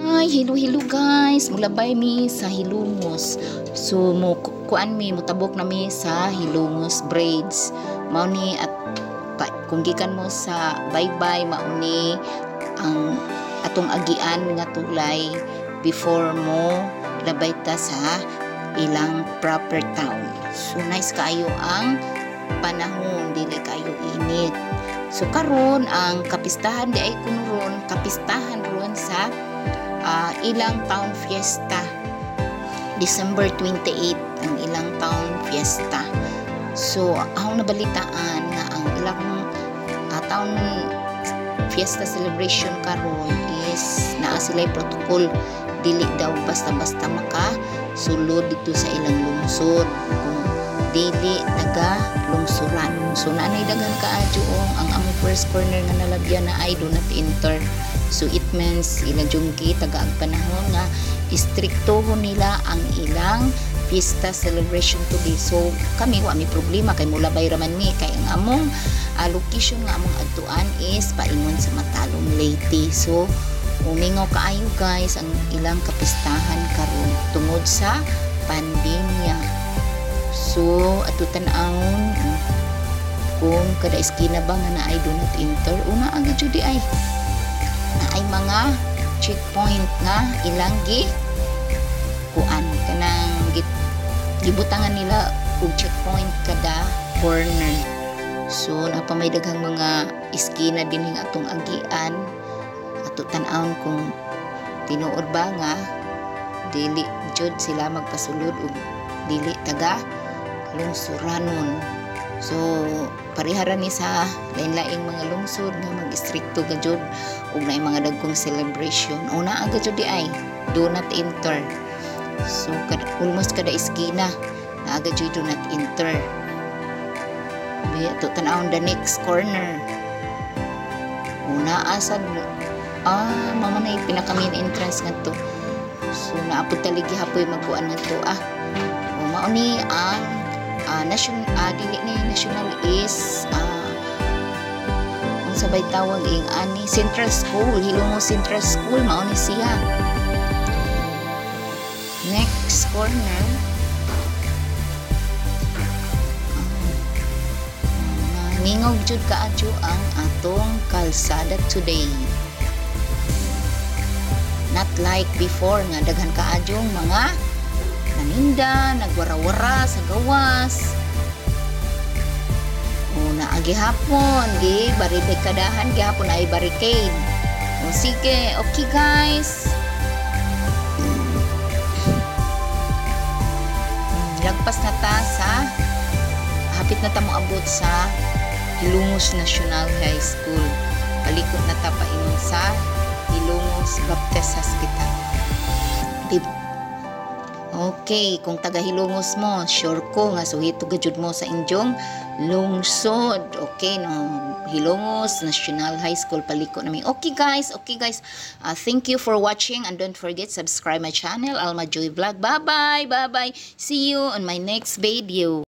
Ay, hello guys. Mulabay mi sa Hilongos. So kuan mi mutabok na mi sa Hilongos braids. Mao ni at kung gikan mo sa bye-bye mao ni ang atong agian nga tulay before mo labay ta sa ilang proper town. So nice kayo ang panahon, dili kayo init. So karon ang kapistahan di ay kuno ron, kapistahan ron sa ilang town fiesta. December 28 ang ilang town fiesta. So ang nabalitaan nga ang ilang town fiesta celebration karon is naa sila'y protocol, dili daw basta-basta maka sulod dito sa ilang lungsod kung dili taga lungsuran. So naanay dagan kaadyoong ang among first corner nga nalabyan na ay do not enter. So it means ilang jungki taga ang panahon nga istriktohon nila ang ilang fiesta celebration today. So kami wa mi problema kay mulabay raman mi kay ang among location nga among adtuan is paingon sa Matalom Leyte. So umingaw kaayo guys ang ilang kapistahan karon tungod sa pandemya. So ato tan-awon kung kada eskina ba nga naay do not enter, una agad jud ay naay mga checkpoint nga ilang kuan kanang gibutangan nila og checkpoint kada corner. So napamay daghang mga eskina dinhing atong agian, ato tan-awon kung tinuod ba nga dili jud sila magpasulod og dili taga lungsuranon. So pariharan ni sa lain-laing mga lungsod nga mag-istrikto gajud ug naay mga dagkong celebration. Una agad jud di ay do not enter. So almost kada eskina na agad jud do not enter. Biya to tan-awon the next corner. Una asad mama na pinaka main entrance ngadto. So naapod taligi hapoy magkuan ngadto mao ni ang dili ni national is kung sabay tawag ani Central School, Hilongos Central School mao ni siya. Next corner mingog jud kaadyo ang atong kalsada today. Not like before nga daghan kaadyong mga naninda, nagwara-wara sa gawas. Naagi hapon, barikadahan gihapon ay barricade. Sige, okay guys. Lagpas na ta sa hapit na ta mo abot sa Hilongos National High School. Palikot na ta paingon sa Hilongos Baptist Hospital. Okay, kung taga Hilongos mo, sure ko nga suhito gajud mo sa injong lungsod. Okay, no, Hilongos National High School paliko nami. Okay guys. Thank you for watching and don't forget subscribe my channel Alma Joy Vlog. Bye bye. See you on my next video.